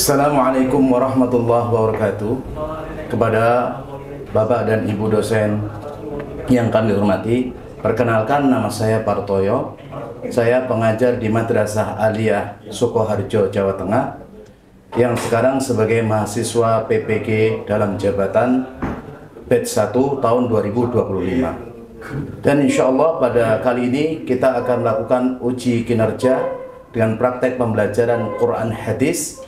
Assalamualaikum warahmatullahi wabarakatuh. Kepada Bapak dan Ibu dosen yang kami hormati, perkenalkan nama saya Partoyo. Saya pengajar di Madrasah Aliyah Sukoharjo, Jawa Tengah, yang sekarang sebagai mahasiswa PPG dalam jabatan batch 1 tahun 2025. Dan insya Allah pada kali ini kita akan melakukan uji kinerja dengan praktek pembelajaran Quran Hadis,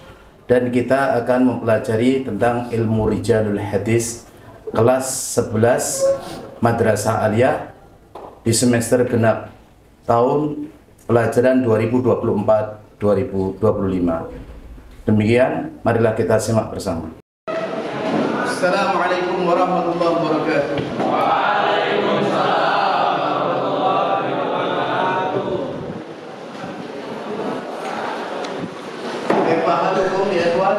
dan kita akan mempelajari tentang ilmu Rijalul Hadis kelas 11 Madrasah Aliyah di semester genap tahun pelajaran 2024-2025. Demikian, marilah kita simak bersama. Assalamualaikum warahmatullahi wabarakatuh. Halukum ya ikhwan.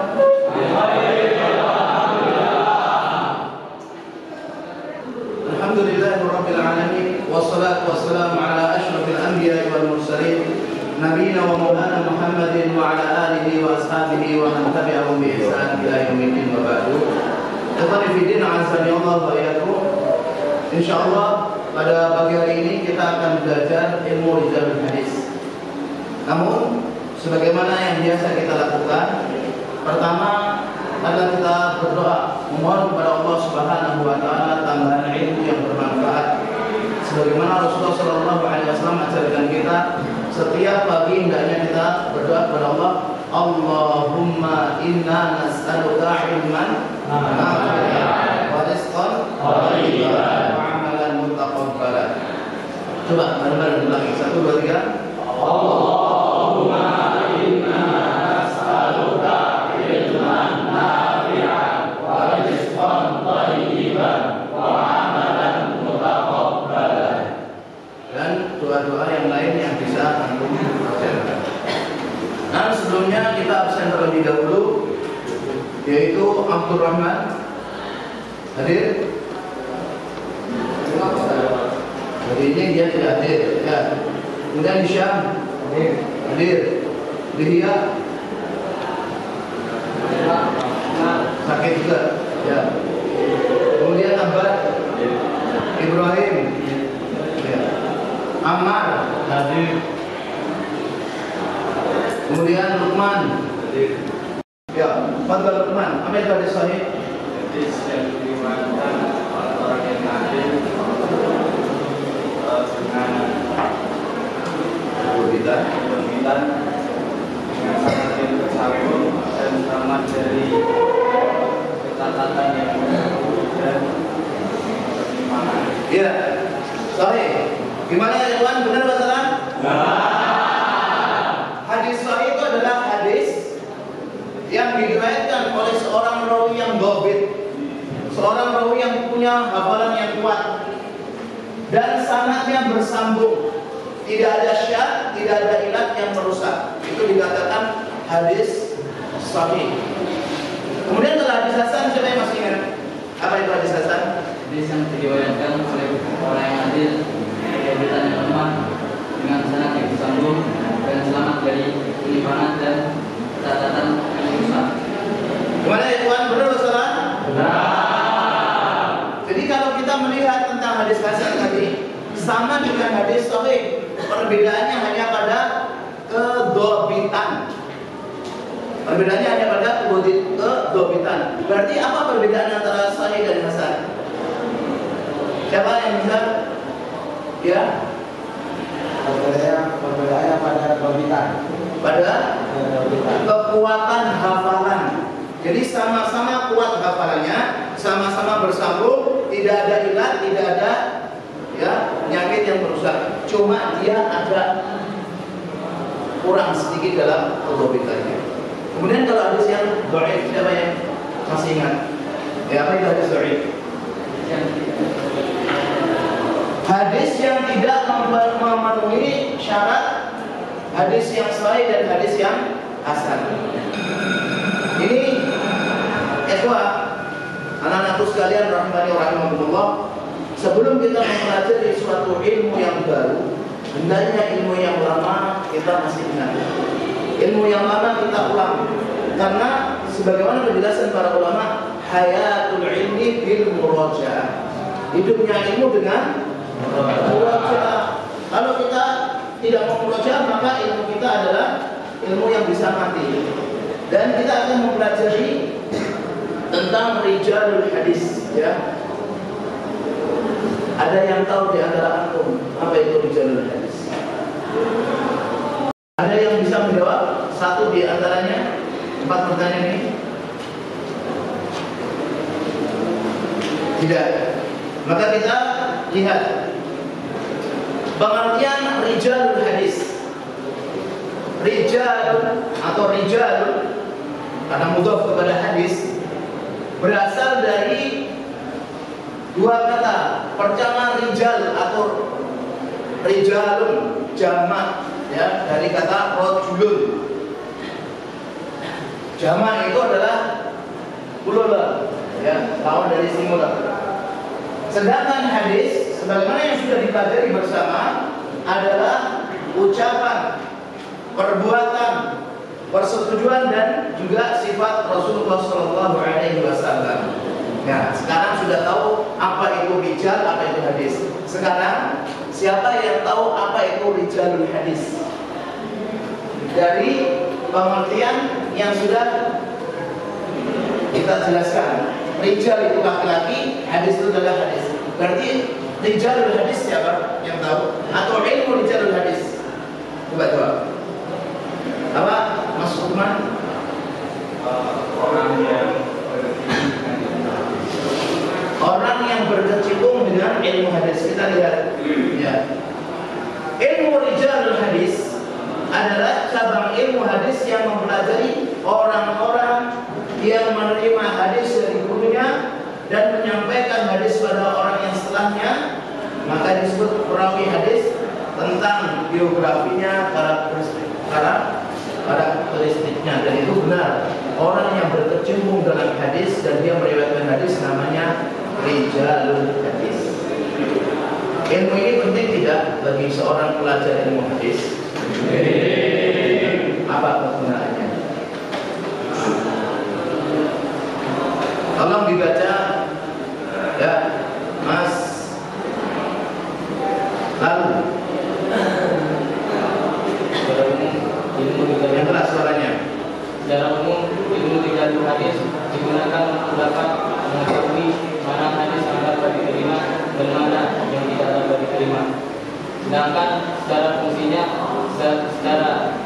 Alhamdulillahirabbil alamin wassalatu wassalamu ala asyrafil anbiya'i wal mursalin nabiyina wa maulana Muhammadin wa ala alihi wa ashabihi wa man tabi'ahum bi ihsan ila yaumil wa ba'du. Ikhwani fi din, azani Allah wa iyyakum. Insyaallah pada pagi hari ini kita akan belajar ilmu Rijalul Hadis. Namun sebagaimana yang biasa kita lakukan, pertama adalah kita berdoa memohon kepada Allah Subhanahu wa taala tambahan ilmu yang bermanfaat. Sebagaimana Rasulullah sallallahu alaihi wasallam ajarkan kita, setiap pagi hendaknya kita berdoa kepada Allah, Allahumma inna nas'aluka ilman nafi'an wa rizqan thayyiban wa 'amalan mutaqabbalan. Coba bareng-bareng ulangi. 1 2 3. Allahumma doa-doa yang lain yang bisa antum bacakan. Nah, sebelumnya kita absen terlebih dahulu, yaitu Abdul Rahman hadir. Hari ini dia tidak hadir, ya. Kemudian Hisham hadir. Lydia sakit juga, ya. Kemudian Abad Ibrahim, ya. Ammar hadir. Kemudian Lukman hadir. Ya, Fadl Lukman. Apa itu hadis sahih? Hadis yang diriwayatkan oleh orang yang hadir dengan berbitan dengan sangat tersambung dan selamat dari ketatan yang dan pertimbangan. Iya, sahih. Gimana ya Ikhwan? Benar atau salah? Hadis sahih itu adalah hadis yang diriwayatkan oleh seorang rawi yang dhabit, seorang rawi yang punya hafalan yang kuat, dan sanadnya bersambung, tidak ada syad, tidak ada ilat yang merusak. Itu dikatakan hadis sahih. Kemudian kalau hadis hasan, siapa yang masih ingat? Apa itu hadis hasan? Hadis yang diriwayatkan oleh orang yang hadir berita yang lemah dengan sanad yang bersambung dan selamat dari penyimpangan dan catatan yang rusak. Gimana ya Tuhan? Benar atau salah? Benar. Jadi kalau kita melihat tentang hadis hasan tadi sama dengan hadis sahih, perbedaannya hanya pada kedobitan. Perbedaannya hanya pada kedobitan. Berarti apa perbedaan antara sahih dan hasan? Siapa yang bisa? Ya, perbedaannya pada kedobitan, pada kekuatan hafalan. Jadi sama-sama kuat hafalannya, sama-sama bersambung, tidak ada ilat, tidak ada ya penyakit yang merusak. Cuma dia ada kurang sedikit dalam kedobitannya. Kemudian kalau hadis yang dhaif, siapa yang masih ingat? Ya, apa itu hadis dhaif? Hadis yang tidak memenuhi syarat hadis yang sahih dan hadis yang hasan. Ini ikhwah, anak-anakku sekalian rahimani wa rahimakumullah, sebelum kita mempelajari suatu ilmu yang baru, hendaknya ilmu yang lama kita masih ingat. Ilmu yang lama kita ulang. Karena sebagaimana penjelasan para ulama, hayatul ilmi bil murajaah. Hidupnya ilmu dengan murajaah. Kalau kita tidak mau murajaah, maka ilmu kita adalah ilmu yang bisa mati. Dan kita akan mempelajari tentang rijalul hadis, ya. Ada yang tahu di antara antum apa itu rijalul hadis? Ada yang bisa menjawab satu di antaranya 4 pertanyaan ini? Tidak. Maka kita lihat pengertian rijalul hadis. Rijal atau rijal karena mudhaf kepada hadis berasal dari 2 kata. Pertama rijal atau rijalun jamak, ya, dari kata rajulun. Jamak itu adalah plural, ya, lawan dari singular. Sedangkan hadis sebagaimana yang sudah dipelajari bersama adalah ucapan, perbuatan, persetujuan dan juga sifat Rasulullah SAW. Ya, sekarang sudah tahu apa itu rijal, apa itu hadis. Sekarang siapa yang tahu apa itu rijalul hadis? Dari pengertian yang sudah kita jelaskan, rijal itu laki-laki, hadis itu adalah hadis. Berarti rijalul hadis siapa yang tahu? Atau ilmu rijalul hadis? Coba. Apa? Mas Uthman? Orang yang berkecimpung dengan ilmu hadis. Kita lihat, ya. Ilmu rijalul hadis adalah cabang ilmu hadis yang mempelajari orang-orang yang menerima hadis dari gurunya dan menyampaikan hadis pada orang yang setelahnya. Maka disebut perawi hadis, tentang biografinya, karakteristiknya. Dan itu benar, orang yang berkecimpung dalam hadis dan dia meriwayatkan hadis namanya rijalul hadis. Ilmu ini penting tidak bagi seorang pelajar ilmu hadis? Apa kegunaannya? Tolong dibaca, ya, Mas. Lalu yang keras suaranya. Secara umum, ilmu rijalul hadis digunakan dapat mengetahui mana hadis yang dapat diterima dan mana yang tidak dapat diterima. Sedangkan secara fungsinya secara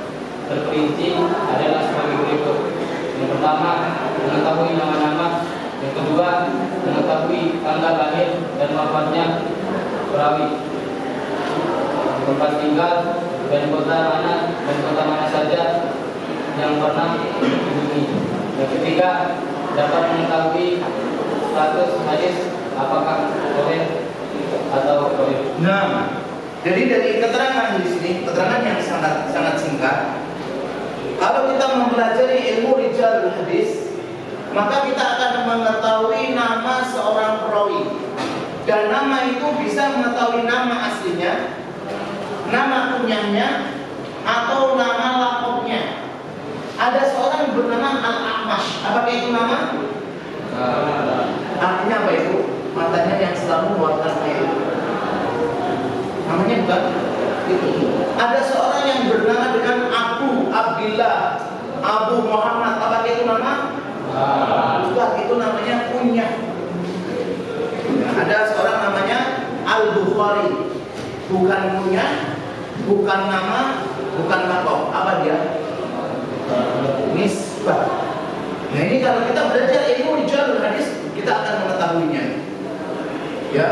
terperinci adalah sebagai berikut. Yang pertama, mengetahui nama-nama. Yang kedua, mengetahui tanggal lahir dan wafatnya perawi, tempat tinggal dan kota mana saja yang pernah dikunjungi. Yang ketiga, dapat mengetahui status hadis apakah boleh atau boleh. Nah, jadi dari keterangan di sini, keterangan yang sangat singkat. Kalau kita mempelajari ilmu rijalul hadis, maka kita akan mengetahui nama seorang perawi. Dan nama itu bisa mengetahui nama aslinya, nama kunyahnya, atau nama lakopnya. Ada seorang bernama Al-A'mash. Apakah itu nama? Artinya apa itu? Matanya yang selalu mengeluarkan air. Namanya bukan itu. Ada seorang yang bernama dengan Abu Abdillah, Abu Muhammad. Apakah itu nama? Bukan, itu namanya kunyah. Ada seorang namanya Al-Bukhari. Bukan kunyah, bukan nama, bukan lakop. Apa dia? Nisbah. Nah, ini kalau kita belajar ilmu rijalul hadis, kita akan mengetahuinya. Ya,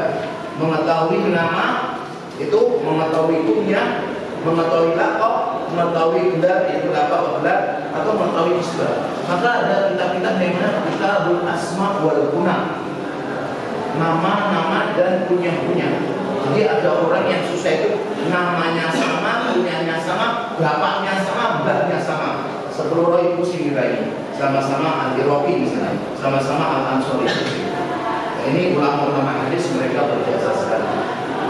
mengetahui nama itu, mengetahui kunyah, mengetahui lakop, mengetahui gelar itu apa gelar, atau mengetahui nisbah. Maka ada kitab-kitab yang mana Kitabul Asma wal Kunya. Nama-nama dan kunyah-kunyah. Jadi ada orang yang susah itu namanya sama, kunyahnya sama, bapaknya sama, mbahnya sama. Sepuluh Roy Kusirai, sama-sama Anti-Roki misalnya, sama-sama Al-Ansori. Nah, ini ulama-ulama hadis, mereka berjasa sekali.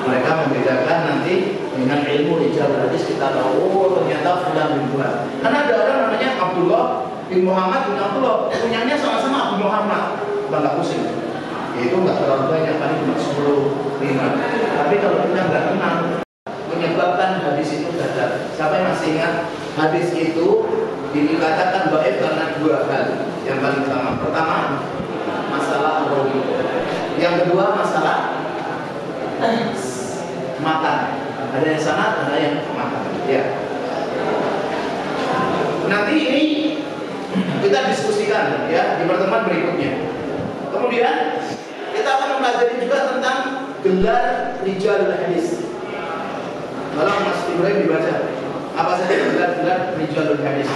Mereka membedakan nanti dengan ilmu rijalul hadis. Kita tahu, oh ternyata fulan bin fulan. Karena ada orang namanya Abdullah bin Muhammad bin Abdullah, punyanya sama-sama Abu Muhammad, nggak pusing. Itu nggak terlalu banyak, paling cuma 10, 5. Tapi kalau kita nggak kenal, menyebabkan hadis itu gagal. Siapa yang masih ingat hadis itu dikatakan dhaif karena 2 hal yang paling utama. Pertama, masalah rawi. Yang kedua, masalah makan. Ada yang sanad, ada yang makan. Ya. Nanti ini kita diskusikan ya di pertemuan berikutnya. Kemudian kita akan mempelajari juga tentang gelar rijalul hadis. Kalau Mas Ibrahim dibaca, apa saja gelar-gelar rijalul hadis?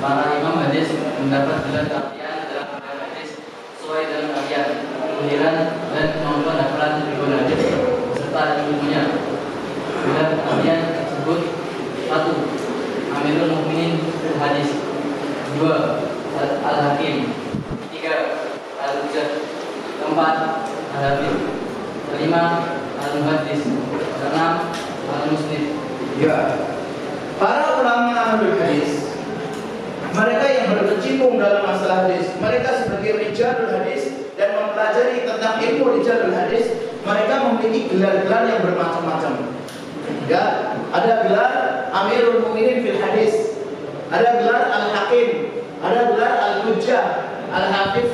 Para imam hadis mendapat gelar artian dalam gelar hadis sesuai dengan artian, kemudian dan kemampuan hafalan riwayat hadis serta ilmunya. Gelar artian tersebut: 1. Amirul Mukminin fil hadis. 2. Al-Hakim. 3. Al-Hujjah. 4. Al-Hafiz. 5. Al-Muhaddis. 6. Al-Musnid. Ya. Para ulama ahlul hadis, mereka yang berkecimpung dalam masalah hadis, mereka sebagai rijalul hadis dan mempelajari tentang ilmu rijalul hadis, mereka memiliki gelar-gelar yang bermacam-macam. Ya, ada gelar Amirul Mukminin fil hadis, ada gelar Al-Hakim, ada gelar Al-Hujjah, Al-Hafiz,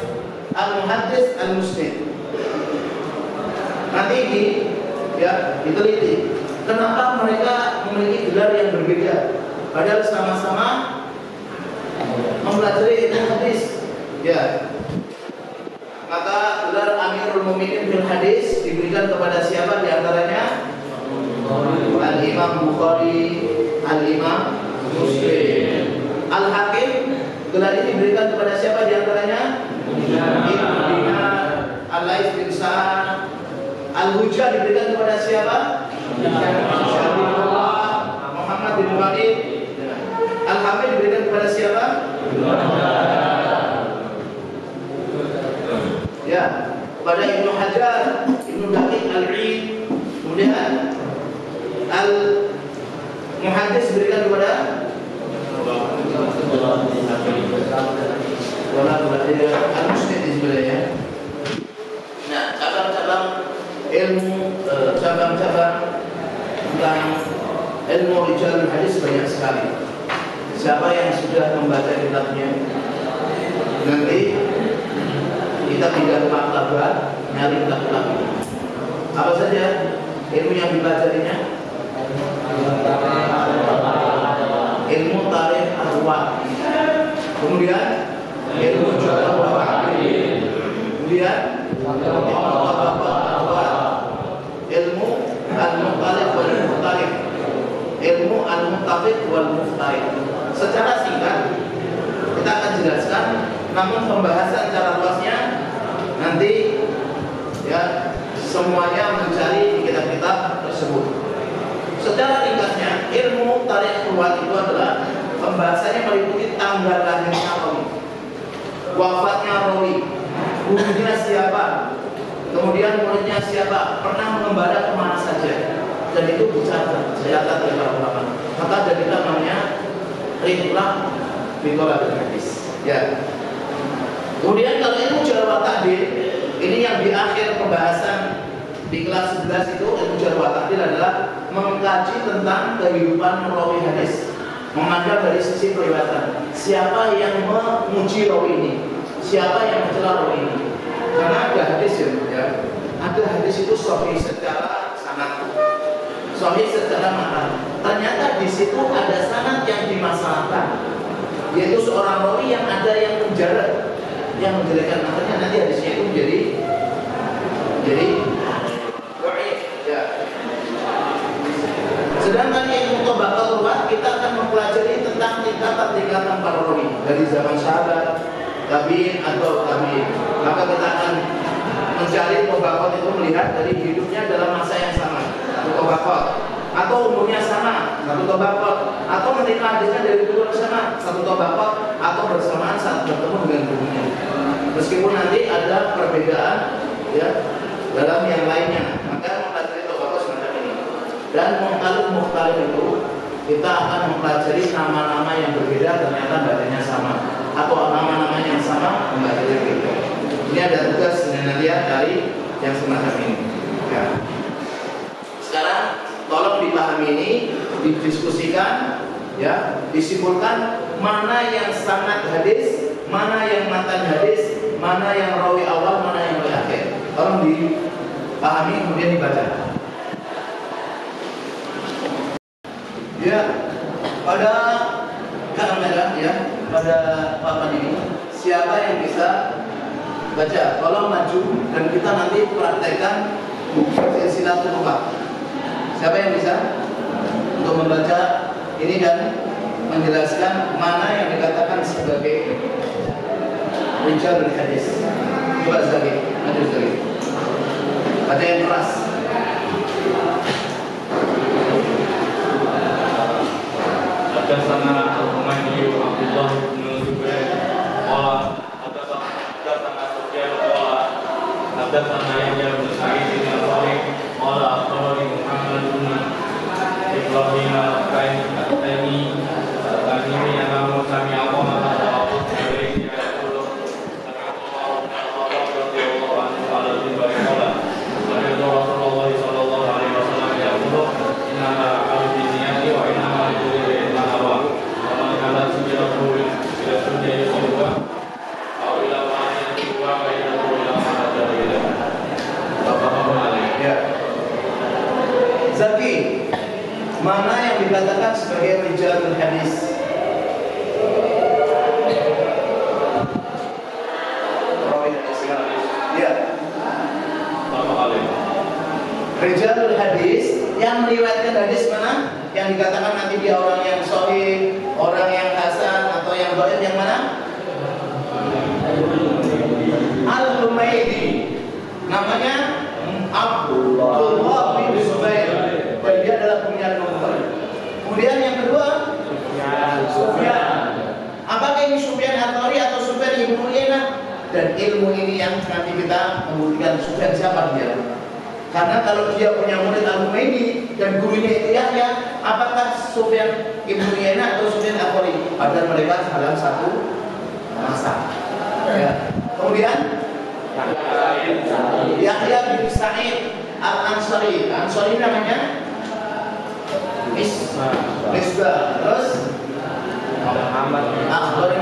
Al-Muhaddis, Al-Musnid. Nanti ini ya diteliti kenapa mereka memiliki gelar yang berbeda, padahal sama-sama mempelajari ilmu hadis. Ya. Maka gelar Amirul Mukminin fil hadis diberikan kepada siapa di antaranya? Al-Imam Bukhari, Al-Imam Muslim. Al-Hakim, gelar ini diberikan kepada siapa di antaranya? Ibnu Dinar, Al-Laits bin Sa'ad. Al-Hujjah diberikan kepada siapa? Syafi'ullah, Muhammad bin Walid. Al-Hafiz diberikan kepada siapa? Ya, kepada Ibnu Hajar, Ibnu Daqiq Al-Eid. Kemudian Al-Muhaddis diberikan kepada Al-Musnid sebenarnya. Nah, cabang-cabang ilmu, cabang-cabang tentang ilmu rijalul hadis banyak sekali. Siapa yang sudah membaca kitabnya, nanti kita tidak maktabah nyari kitab-kitab. Apa saja ilmu yang dipelajarinya? Ilmu tarikh arwah, kemudian ilmu jarh wa ta'dil, kemudian ilmu al-muqallid wal muqtarib, ilmu al-muttafiq wal muftariq. Secara singkat kita akan jelaskan, namun pembahasan cara luasnya nanti ya semuanya mencari di kitab-kitab tersebut. Secara ringkasnya, ilmu tarikh ruwat itu adalah pembahasannya meliputi tanggal lahirnya rawi, wafatnya rawi, gurunya siapa, kemudian muridnya siapa, pernah mengembara kemana saja, dan itu dicatat oleh para ulama. Maka ada kitab namanya Rihlah Bitolabul Hadis. Ya. Kemudian kalau ilmu jarh wa ta'dil, ini yang di akhir pembahasan di kelas 11 itu, ilmu jarh wa ta'dil adalah mengkaji tentang kehidupan rawi hadis, memandang dari sisi periwayatan. Siapa yang memuji rawi ini, siapa yang mencela rawi ini. Karena ada hadis ya, ada hadis itu sahih secara sanad, sahih secara matan. Ternyata di situ ada sanad yang dimasalahkan, yaitu seorang rawi yang ada yang menjarah, yang menjelekkan matanya, nanti hadisnya itu jadi dhaif ya. Sedangkan ilmu tabaqatul ruwat kita akan mempelajari tentang tingkatan-tingkatan para rawi dari zaman sahabat, tabi'in atau tabi'in. Maka kita akan mencari tabaqat itu melihat dari hidupnya dalam masa yang sama, satu tabaqat, atau umurnya sama, satu tabaqat, atau menerima hadisnya dari guru yang sama, satu tabaqat, atau bersamaan saat bertemu dengan gurunya. Meskipun nanti ada perbedaan ya dalam yang lainnya, maka mempelajari tabaqat semacam ini. Dan mukhtalif itu kita akan mempelajari nama-nama yang berbeda ternyata bacanya sama, atau nama-nama yang sama membacanya berbeda. Ini ada tugas penelitian dari yang semacam ini. Ya. Sekarang tolong dipahami ini, didiskusikan, ya, disimpulkan mana yang sanad hadis, mana yang matan hadis, mana yang rawi awal, mana yang rawi akhir. Tolong dipahami kemudian dibaca. Ya, pada kamera ya, pada papan ini siapa yang bisa baca? Tolong maju dan kita nanti praktekkan silsilatul Lughah. Siapa yang bisa untuk membaca ini dan menjelaskan mana yang dikatakan sebagai rijalul hadis? Coba Zaki, maju Zaki. Baca yang keras. Hadatsana Al-Humaydi wa Abdullah bin Zubair qala hadatsana Sufyan qala hadatsana Yahya bin Sa'id bin Al-Walid qala akhbarani Muhammad bin Ibrahim al-Kaini al-Kaini anahu sami'a qawman al-Abu Hurairah yaqulu Rasulullah sallallahu alaihi wasallam yaqulu inna al-bizniyati wa inna Zaki, mana yang dikatakan sebagai rijalul hadis? Ya. Rijalul hadis yang meriwayatkan hadis mana? Yang dikatakan nanti dia orang yang sahih, orang yang hasan atau yang dhaif, yang mana? Al-Humaydi. Namanya Abdullah bin Zubair. Dan dia adalah punya nomor. Kemudian yang kedua Sufyan. Apakah ini Sufyan Ats-Tsauri atau Sufyan Ibnu Uyainah? Dan ilmu ini yang nanti kita membuktikan Sufyan siapa dia. Karena kalau dia punya murid Al-Humaydi dan gurunya itu Yahya, apakah Sufyan Ibnu Uyainah atau Sufyan Ats-Tsauri? Padahal mereka dalam satu masa. Ya. Kemudian Yahya bin Sa'id Al-Ansari. Ansari namanya Misbah. Terus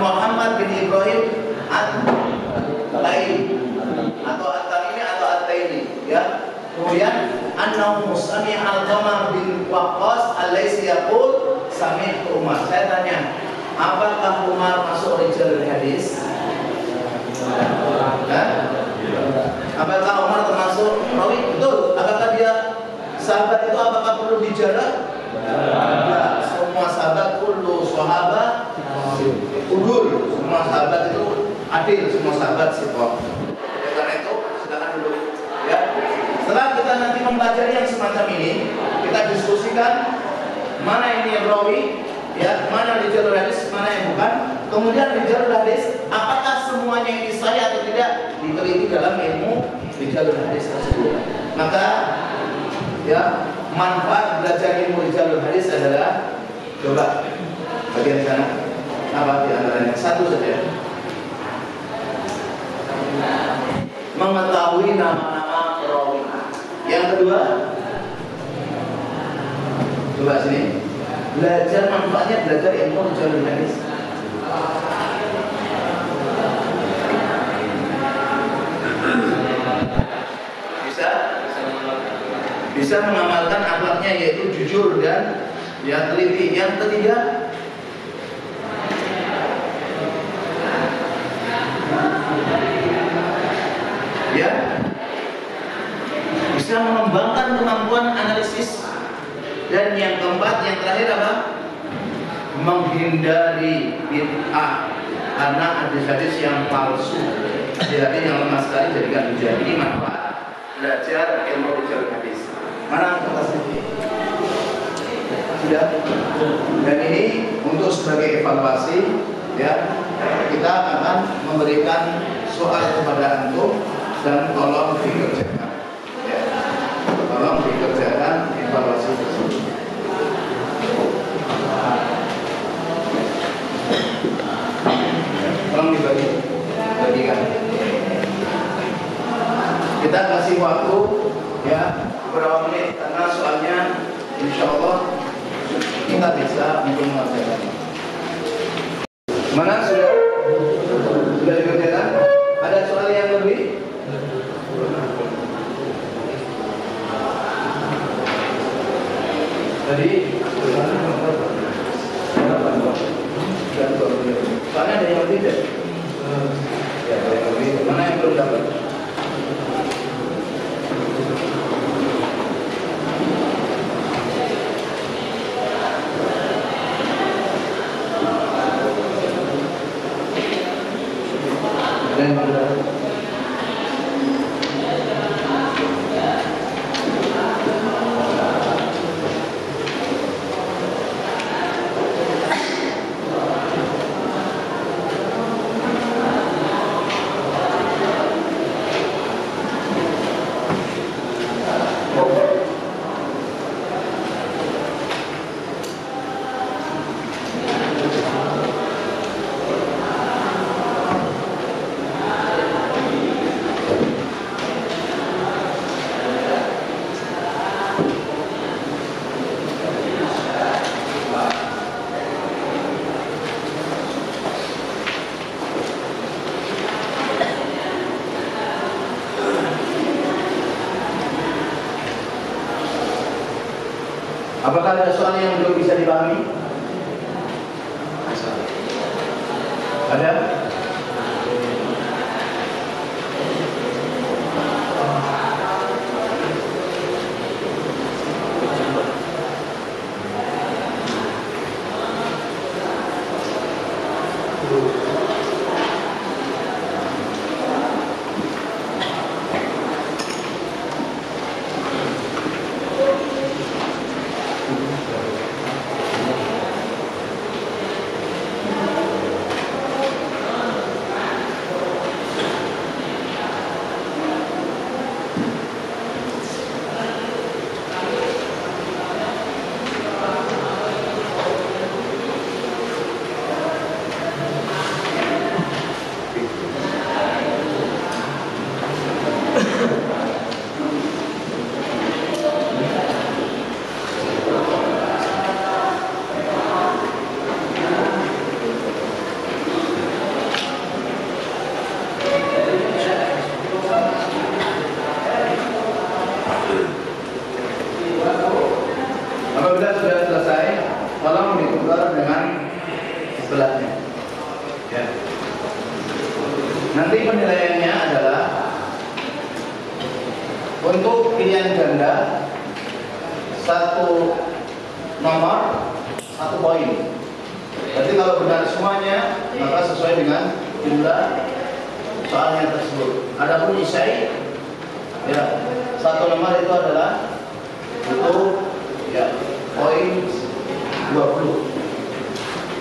Muhammad bin Ibrahim At-Taimi atau At-Taimi atau At-Taimi, ya. Kemudian annahu sami'a Al-Qamar bin Waqqas al-Laitsi yaqul sami'tu Umar. Saya tanya, apakah Umar masuk rijalul hadis? Apakah Umar termasuk rawi? Betul. Apakah dia sahabat itu apakah perlu dijarak? Tidak. Semua sahabat kullu sahabat udul. Semua sahabat itu adil, semua sahabat siqah. Karena itu silakan dulu. Ya. Setelah kita nanti mempelajari yang semacam ini, kita diskusikan mana ini yang rawi, ya, mana rijalul hadis, mana yang bukan. Kemudian rijalul hadis, apakah semuanya ini sahih atau tidak, diteliti dalam ilmu rijalul hadis tersebut. Maka ya, manfaat belajar ilmu rijalul hadis adalah, coba bagian sana apa di antaranya? Satu saja, mengetahui nama-nama perawi. Yang kedua, coba sini, belajar manfaatnya belajar ilmu rijalul hadis. Bisa mengamalkan akhlaknya, yaitu jujur dan ya teliti. Yang ketiga, ya, bisa mengembangkan kemampuan analisis. Dan yang keempat, yang terakhir apa? Menghindari bid'ah, karena hadis-hadis yang palsu, hadis-hadis yang lemah sekali jadikan hujah. Ini manfaat belajar ilmu rijalul hadis. Mana kertas ini? Sudah. Dan ini untuk sebagai evaluasi, ya, kita akan memberikan soal kepada antum dan tolong dikerjakan, ya. Tolong dikerjakan evaluasi tersebut. bagikan. Kita kasih waktu ya beberapa menit karena soalnya insya Allah kita bisa untuk mengerjakan. Mana sudah dikerjakan? Ada soal yang lebih? Tadi soalnya ada yang lebih tidak? Ya, ada yang lebih. Mana yang belum dapat? Apakah ada soal yang belum bisa dipahami? Ada? Apabila sudah selesai, tolong ditukar dengan sebelahnya. Ya. Nanti penilaiannya adalah untuk pilihan ganda 1 nomor 1 poin. Berarti kalau benar semuanya maka sesuai dengan jumlah soalnya tersebut. Adapun isai, ya 1 nomor itu adalah ya poin 20.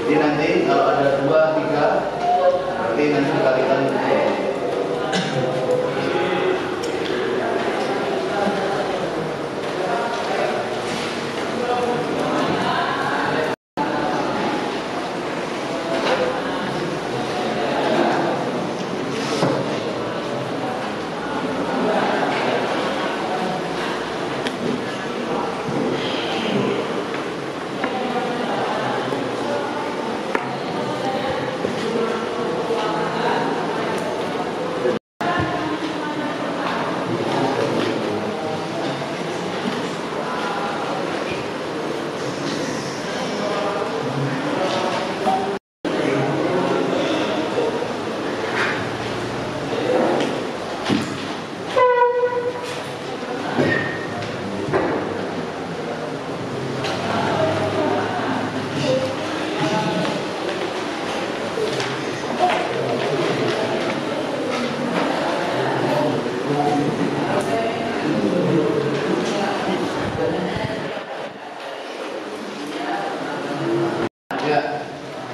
Jadi nanti kalau ada 2, 3 berarti nanti dikalikan 20.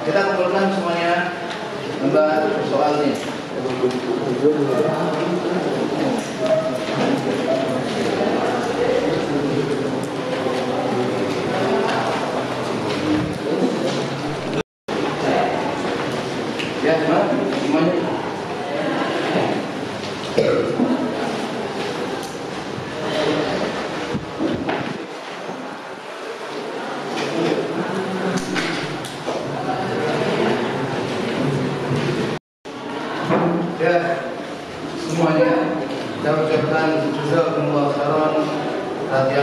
Kita kumpulkan semuanya membahas soalnya. Ya, semuanya.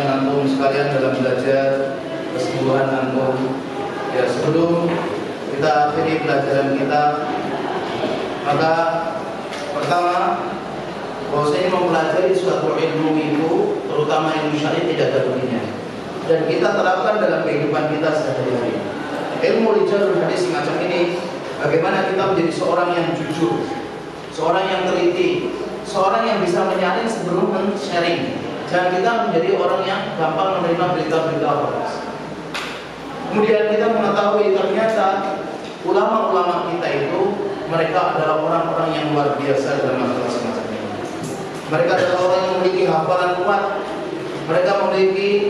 antum sekalian dalam belajar kesembuhan antum. Ya, sebelum kita akhiri pelajaran kita, maka pertama, bahwasanya mempelajari suatu ilmu itu, terutama ilmu syar'i, tidak ada ruginya, dan kita terapkan dalam kehidupan kita sehari-hari. Ilmu rijalul hadis semacam ini, bagaimana kita menjadi seorang yang jujur, seorang yang teliti, seorang yang bisa menyaring sebelum men-sharing. Jangan kita menjadi orang yang gampang menerima berita-berita hoax. Kemudian kita mengetahui ternyata ulama-ulama kita itu, mereka adalah orang-orang yang luar biasa dalam masalah semacam ini. Mereka adalah orang yang memiliki hafalan kuat. Mereka memiliki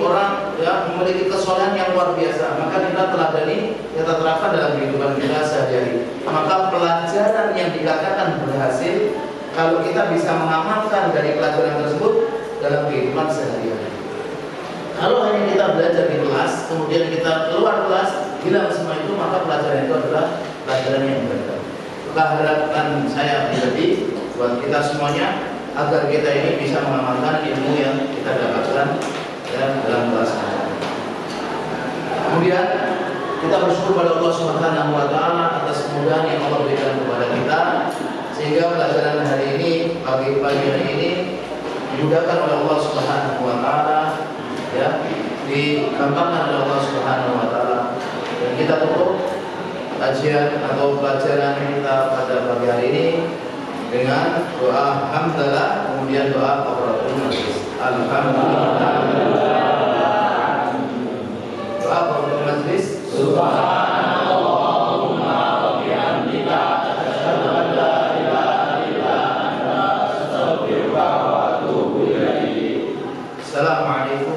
kesolehan yang luar biasa. Maka kita teladani, kita terapkan dalam kehidupan kita sehari-hari. Maka pelajaran yang dikatakan berhasil kalau kita bisa mengamalkan dari pelajaran tersebut dalam kehidupan sehari-hari. Kalau hanya kita belajar di kelas, kemudian kita keluar kelas, hilang semua itu, maka pelajaran itu adalah pelajaran yang gagal. Maka harapan saya pribadi buat kita semuanya, agar kita ini bisa mengamalkan ilmu yang kita dapatkan dalam kelas. Kemudian kita bersyukur pada Allah Subhanahu wa taala atas kemudahan yang Allah berikan kepada kita, sehingga pelajaran hari ini, pagi hari ini, dimudahkan oleh Allah Subhanahu wa taala, ya, digampangkan oleh Allah Subhanahu wa taala. Dan kita tutup kajian atau pelajaran kita pada pagi hari ini dengan doa hamdalah, kemudian doa kafaratul majlis. Alhamdulillah. Doa kafaratul majlis. Subhanallahumma wa bihamdika, asyhadu an la ilaha illa anta, astaghfiruka wa atubu ilaik. Assalamualaikum